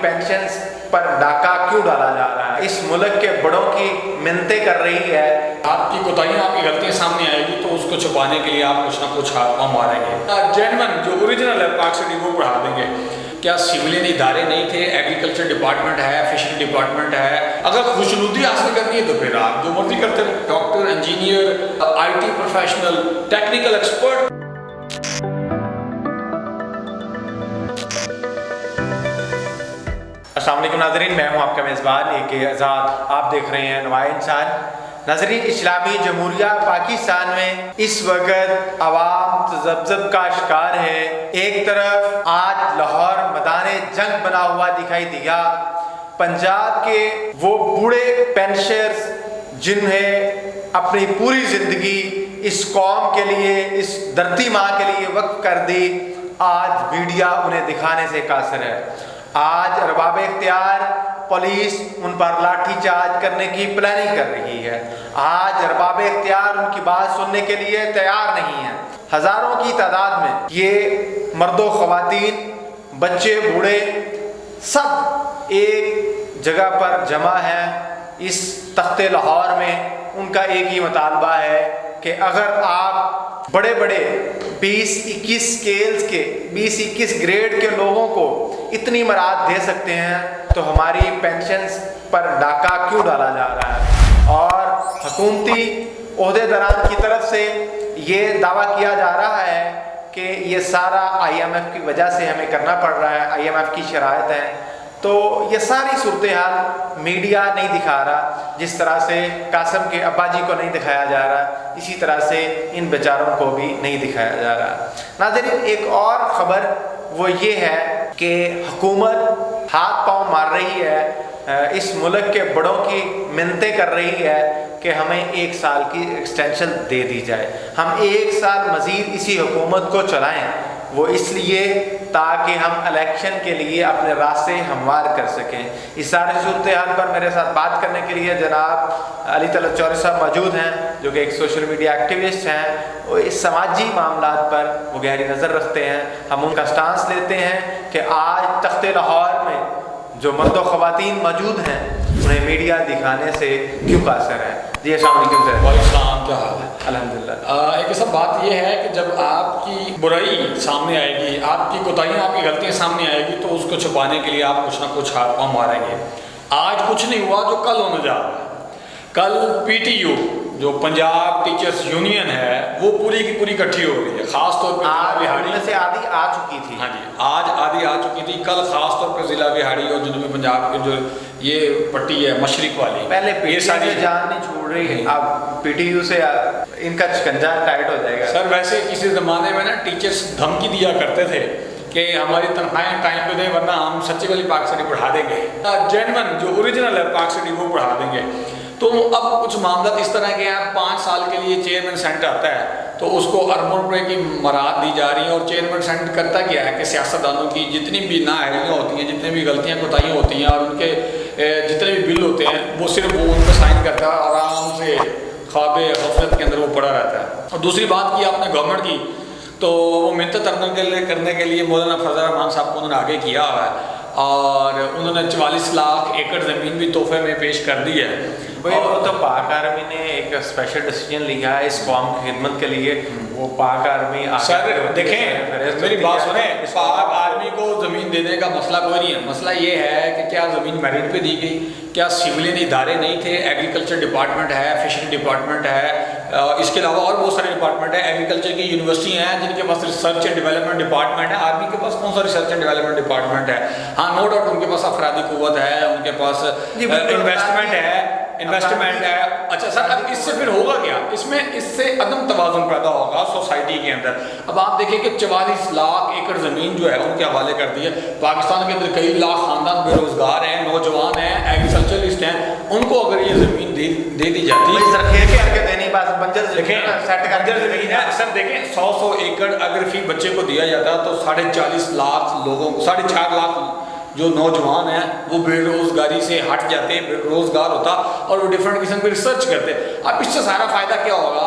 Pensions پر ڈاکہ کیوں ڈالا جا رہا ہے؟ اس ملک کے بڑوں کی منتیں کر رہی ہے. آپ کی کوتاہیاں، آپ کی غلطیاں سامنے آئے گی تو اس کو چھپانے کے لیے آپ کچھ نہ کچھ ہاتھ ماریں گے. جینون جو اوریجنل ہے پاک سٹی وہ پڑھا دیں گے. کیا سویلین ادارے نہیں تھے؟ ایگریکلچر ڈپارٹمنٹ ہے، فشری ڈپارٹمنٹ ہے. اگر خوشنودی حاصل کرنی ہے تو پھر آپ جو مرضی کرتے رہے. Doctor, engineer, I T professional, technical expert. السلام علیکم ناظرین، میں ہوں آپ کا میزبان AK آزاد. آپ دیکھ رہے ہیں نوائے انسان. ناظرین، اسلامی جمہوریہ پاکستان میں اس وقت عوام تذبذب کا شکار ہے. ایک طرف آج لاہور میدان جنگ بنا ہوا دکھائی دیا. پنجاب کے وہ بوڑھے پینشنرز جنہیں اپنی پوری زندگی اس قوم کے لیے، اس دھرتی ماں کے لیے وقف کر دی، آج میڈیا انہیں دکھانے سے قاصر ہے. آج ارباب اختیار پولیس ان پر لاٹھی چارج کرنے کی پلاننگ کر رہی ہے. آج ارباب اختیار ان کی بات سننے کے لیے تیار نہیں ہیں. ہزاروں کی تعداد میں یہ مرد و خواتین، بچے، بوڑھے سب ایک جگہ پر جمع ہیں اس تخت لاہور میں. ان کا ایک ہی مطالبہ ہے کہ اگر آپ بڑے بڑے 20-21 اسکیلز کے 20-21 گریڈ کے لوگوں کو اتنی مراد دے سکتے ہیں تو ہماری پینشنز پر ڈاکہ کیوں ڈالا جا رہا ہے؟ اور حکومتی عہدیداران کی طرف سے یہ دعویٰ کیا جا رہا ہے کہ یہ سارا IMF کی وجہ سے ہمیں کرنا پڑ رہا ہے، IMF کی شرائط ہیں. تو یہ ساری صورتحال میڈیا نہیں دکھا رہا. جس طرح سے قاسم کے ابا جی کو نہیں دکھایا جا رہا، اسی طرح سے ان بیچاروں کو بھی نہیں دکھایا جا رہا. ناظرین، ایک اور خبر وہ یہ ہے کہ حکومت ہاتھ پاؤں مار رہی ہے، اس ملک کے بڑوں کی منتیں کر رہی ہے کہ ہمیں 1 سال کی ایکسٹینشن دے دی جائے، ہم 1 سال مزید اسی حکومت کو چلائیں. وہ اس لیے تاکہ ہم الیکشن کے لیے اپنے راستے ہموار کر سکیں. اس ساری صورتحال پر میرے ساتھ بات کرنے کے لیے جناب علی طلعت چوہدری صاحب موجود ہیں، جو کہ ایک سوشل میڈیا ایکٹیوسٹ ہیں. وہ اس سماجی معاملات پر وہ گہری نظر رکھتے ہیں. ہم ان کا سٹانس لیتے ہیں کہ آج تخت لاہور میں جو مرد و خواتین موجود ہیں انہیں میڈیا دکھانے سے کیوں قاصر ہے. جی السلام علیکم سر. وعلیکم السلام، کیا حال ہے؟ الحمدللہ. ایک ایسا بات یہ ہے کہ جب آپ کی برائی سامنے آئے گی، آپ کی کوتاہیاں، آپ کی غلطیاں سامنے آئے گی تو اس کو چھپانے کے لیے آپ کچھ نہ کچھ ہاتھ پاؤں ماریں گے. آج کچھ نہیں ہوا جو کل ہونے جا رہا ہے. کل PTU جو پنجاب ٹیچرز یونین ہے وہ پوری کی پوری اکٹھی ہو رہی ہے، خاص طور پہ بہاڑی سے آدھی آ چکی تھی. ہاں جی، آج آدھی آ چکی تھی. کل خاص طور پہ ضلع بہاڑی اور جنوبی پنجاب کے جو یہ پٹی ہے مشرق والی، پہلے PTU سے جان نہیں چھوڑ رہی، اب PTU سے ان کا شکنجہ ٹائٹ ہو جائے گا. سر ویسے کسی زمانے میں نا ٹیچرز دھمکی دیا کرتے تھے کہ ہماری تنخواہیں ٹائم پہ دیں ورنہ ہم سچی والی پاک سٹی پڑھا دیں گے. جینون جو اوریجنل ہے پاک سٹی وہ پڑھا دیں گے. تو اب کچھ معاملات اس طرح کے ہیں، 5 سال کے لیے چیئرمین سینٹ آتا ہے تو اس کو اربوں روپے کی مراد دی جا رہی ہیں. اور چیئرمین سینٹ کرتا کیا ہے کہ سیاستدانوں کی جتنی بھی نااہلیاں ہوتی ہیں، جتنے بھی غلطیاں کوتاہیاں ہوتی ہیں اور ان کے جتنے بھی بل ہوتے ہیں وہ صرف وہ ان پہ سائن کرتا ہے اور آرام سے خواب غفلت کے اندر وہ پڑا رہتا ہے. اور دوسری بات کی آپ نے گورنمنٹ کی تو وہ منت کرنے کے لیے مولانا فضل الرحمان صاحب کو انہوں نے آگے کیا ہوا ہے اور انہوں نے 44 لاکھ ایکڑ زمین بھی تحفے میں پیش کر دی ہے. وہ تو پاک آرمی نے ایک اسپیشل ڈیسیجن لیا ہے اس قوم کی خدمت کے لیے. وہ پاک آرمی سر دیکھیں میری بات سنیں، پاک آرمی کو زمین دینے کا مسئلہ کوئی نہیں ہے. مسئلہ یہ ہے کہ کیا زمین میرٹ پہ دی گئی؟ کیا سویلین ادارے نہیں تھے؟ ایگریکلچر ڈپارٹمنٹ ہے، فشری ڈپارٹمنٹ ہے، اس کے علاوہ اور بہت سارے ڈپارٹمنٹ ہیں. ایگریکلچر کی یونیورسٹی ہیں جن کے پاس ریسرچ اینڈ ڈیولپمنٹ ڈپارٹمنٹ ہے. آرمی کے پاس کون سا ریسرچ اینڈ ڈیولپمنٹ ڈپارٹمنٹ ہے؟ ہاں نو ڈاؤٹ ان کے پاس افرادی قوت ہے، ان کے پاس انویسٹمنٹ ہے. اچھا سر، اب اس سے پھر ہوگا کیا؟ اس سے عدم توازن پیدا ہوگا سوسائٹی کے اندر. اب آپ دیکھیں کہ 44 لاکھ ایکڑ زمین جو ہے ان کے حوالے کر دی ہے. پاکستان کے اندر کئی لاکھ خاندان بے روزگار ہیں، نوجوان ہیں، ایگریکلچرسٹ ہیں. ان کو اگر یہ زمین دے دی جاتی ہے، سر دیکھیں 100 ایکڑ اگر فی بچے کو دیا جاتا تو 4.5 لاکھ لوگوں کو، 4.5 لاکھ جو نوجوان ہیں وہ بے روزگاری سے ہٹ جاتے، بے روزگار ہوتا اور وہ ڈفرینٹ قسم کی ریسرچ کرتے. اب اس سے سارا فائدہ کیا ہوگا؟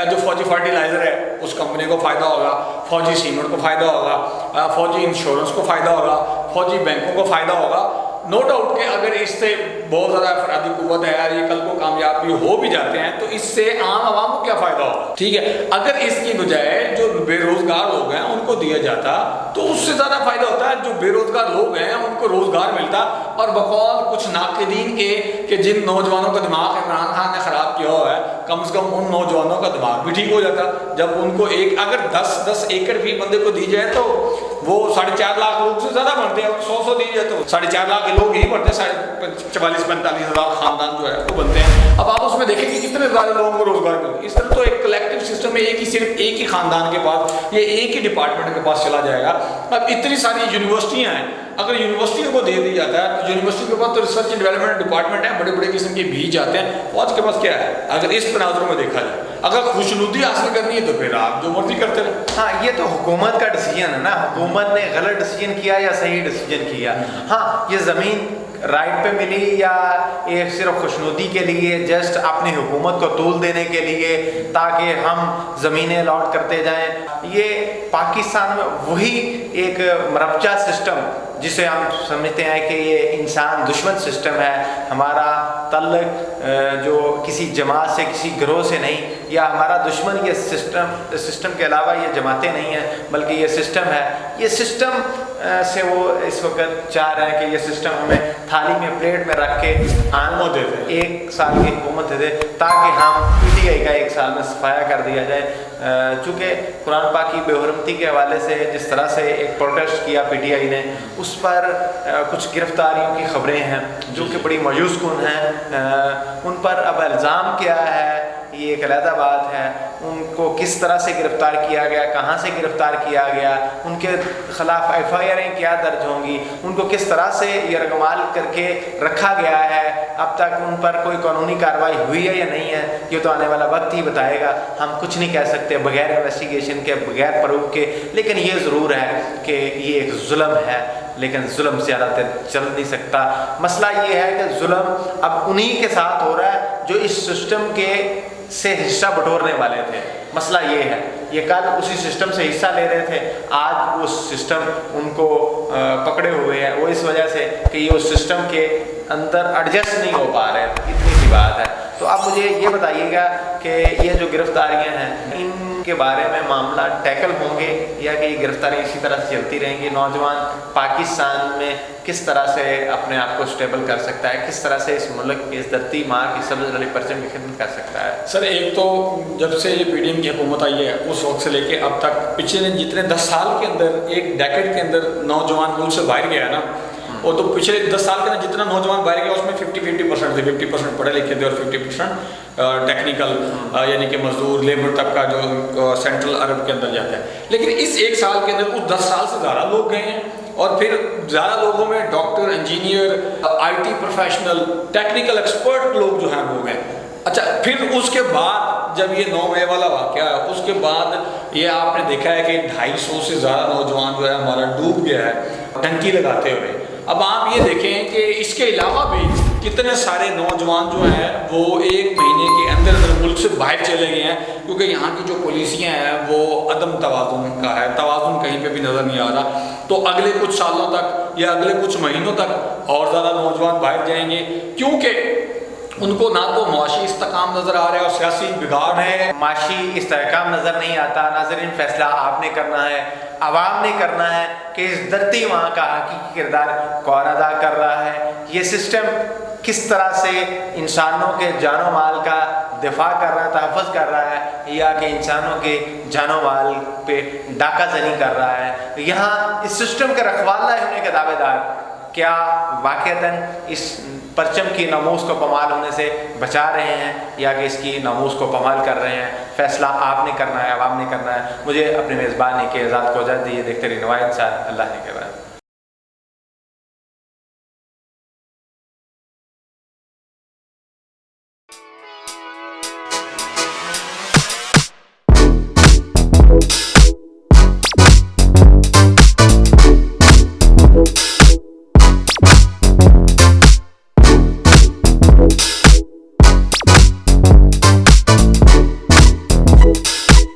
جو فوجی فرٹیلائزر ہے اس کمپنی کو فائدہ ہوگا، فوجی سیمنٹ کو فائدہ ہوگا، فوجی انشورنس کو فائدہ ہوگا، फौजी बैंकों को फ़ायदा होगा। नो डाउट कि अगर इससे बहुत ज़्यादा अफरादी कुव्वत है यार, ये कल को कामयाब भी हो भी जाते हैं तो इससे आम आवाम को क्या फ़ायदा होगा, ठीक है। अगर इसकी बजाय जो बेरोज़गार लोग हैं उनको दिया जाता तो उससे ज़्यादा फ़ायदा होता है। जो बेरोज़गार लोग हैं उनको रोज़गार मिलता, और बकौल कुछ नाक़दीन के कि जिन नौजवानों का दिमाग इमरान खान ने ख़राब किया हुआ है, कम से कम उन नौजवानों का दिमाग भी ठीक हो जाता। जब उनको अगर 10-10 एकड़ भी बंदे को दी जाए तो वो 4.5 लाख लोग से ज़्यादा बढ़ते हैं, और 100 दी जाए तो 4.5 लाख लोग ही बढ़ते हैं, 44-45 हज़ार ख़ानदान जो है वो बनते हैं। अब आप उसमें देखें कि कितने ज़्यादा लोगों को रोज़गार मिले। इस तरह तो एक कलेक्टिव सिस्टम में सिर्फ एक ही ख़ानदान के पास, ये एक ही डिपार्टमेंट के पास चला जाएगा। अब इतनी सारी यूनिवर्सिटियाँ हैं, अगर यूनिवर्सिटियों को दे दी जाता है तो यूनिवर्सिटी के पास तो रिसर्च एंड डेवलपमेंट डिपार्टमेंट है, बड़े बड़े किस्म के बीज आते हैं, फौज के पास क्या है। अगर इस तनाजुर में देखा जाए, अगर खुशनुदी हासिल करनी है तो फिर आप जो मर्जी करते रहे। हाँ, ये तो हुकूमत का डिसीजन है ना, हुकूमत ने गलत डिसीजन किया या सही डिसीजन किया। हाँ, ये ज़मीन राइट पे मिली या एक सिर्फ खुशनुदी के लिए, जस्ट अपनी हुकूमत को तूल देने के लिए ताकि हम ज़मीनें अलॉट करते जाएं, ये पाकिस्तान में वही एक मरबचा सिस्टम जिसे हम समझते हैं कि ये इंसान दुश्मन सिस्टम है, हमारा तल्लक जो किसी जमात से, किसी गिरोह से नहीं, या हमारा दुश्मन ये सिस्टम के अलावा ये जमातें नहीं हैं बल्कि ये सिस्टम है। ये सिस्टम से वो इस वक्त चाह रहे हैं कि ये सिस्टम हमें थाली में प्लेट में रख के दे दे, 1 साल की हुकूमत दे दे ताकि हम PTI का 1 साल में सफाया कर दिया जाए। चूँकि कुरान पाक की बेहुरमती के हवाले से जिस तरह से एक प्रोटेस्ट किया PTI ने, उस पर कुछ गिरफ्तारियों की खबरें हैं जो कि बड़ी मायूस कुन हैं। उन पर अब इल्ज़ाम क्या है ये एक अलग बात है, उनको किस तरह से गिरफ़्तार किया गया, कहाँ से गिरफ़्तार किया गया, उनके ख़िलाफ़ FIR क्या दर्ज होंगी, उनको किस तरह से यरगमाल करके रखा गया है, अब तक उन पर कोई कानूनी कार्रवाई हुई है या नहीं है, ये तो आने वाला वक्त ही बताएगा। हम कुछ नहीं कह सकते बग़ैर इन्वेस्टिगेशन के, बग़ैर प्रूफ के। लेकिन ये ज़रूर है कि ये एक जुल्म है, लेकिन जुल्म ज़्यादा चल नहीं सकता। मसला ये है कि जुल्म अब उन्हीं के साथ हो रहा है जो इस सिस्टम के से हिस्सा बटोरने वाले थे। मसला ये है, ये कल उसी सिस्टम से हिस्सा ले रहे थे, आज वो सिस्टम उनको पकड़े हुए है, वो इस वजह से कि ये उस सिस्टम के अंदर एडजस्ट नहीं हो पा रहे, इतनी सी बात है। तो आप मुझे ये बताइएगा कि ये जो गिरफ्तारियां हैं इनके बारे में मामला टैकल होंगे या कि ये गिरफ्तारियाँ इसी तरह से चलती रहेंगी? नौजवान पाकिस्तान में किस तरह से अपने आप को स्टेबल कर सकता है, किस तरह से इस मुल्क की, इस धरती माँ की सब्ज़ वाली परचम की खिदमत कर सकता है? सर, एक तो जब से ये PDM की हुकूमत आई है उस वक्त से लेके अब तक पिछले जितने 10 साल के अंदर, एक डेकेड के अंदर नौजवान मुल्क से बाहर गया है ना, और तो पिछले 10 साल के अंदर जितना नौजवान बाहर गया उसमें 50-50% थे। 50% पढ़े लिखे थे और 50% टेक्निकल यानी कि मजदूर लेबर तबका जो सेंट्रल अरब के अंदर जाता है। लेकिन इस 1 साल के अंदर उस 10 साल से ज़्यादा लोग गए हैं, और फिर ज़्यादा लोगों में doctor, engineer, IT professional, technical expert लोग जो हैं वो गए। अच्छा, फिर उसके बाद जब ये 9 मई वाला वाक़या है, उसके बाद ये आपने देखा है कि 250 से ज़्यादा नौजवान जो है हमारा डूब गया है टंकी लगाते हुए। अब आप ये देखें कि इसके अलावा भी कितने सारे नौजवान जो हैं वो 1 महीने के अंदर मुल्क से बाहर चले गए हैं, क्योंकि यहाँ की जो पॉलिसियाँ हैं वो अदम तवाज़ुन का है, तवाज़ुन कहीं पे भी नज़र नहीं आ रहा। तो अगले कुछ सालों तक या अगले कुछ महीनों तक और ज़्यादा नौजवान बाहर जाएंगे, क्योंकि उनको ना तो माशी इस्तेकाम नज़र आ रहा है और सियासी बिगाड़ है। माशी इस्तेकाम नज़र नहीं आता। नाज़रीन, फैसला आपने करना है, आवाम ने करना है कि इस धरती माँ का हकीकी किरदार कौन अदा कर रहा है, ये सिस्टम किस तरह से इंसानों के जानो माल का दिफा कर रहा है, तहफ़्फ़ुज़ कर रहा है, या कि इंसानों के जानो माल पे डाका जनी कर रहा है। यहाँ इस सिस्टम के रखवाला होने के दावेदार क्या वाक़अतन इस परचम की नमूस को पमाल होने से बचा रहे हैं या कि इसकी नमूस को पमाल कर रहे हैं? फैसला आपने करना है, आवाम ने करना है। मुझे अपने मेज़बान के आज़ाद को इजाज़त दीजिए। देखते रहिए नवाइंसान, अल्लाह ने के बाद।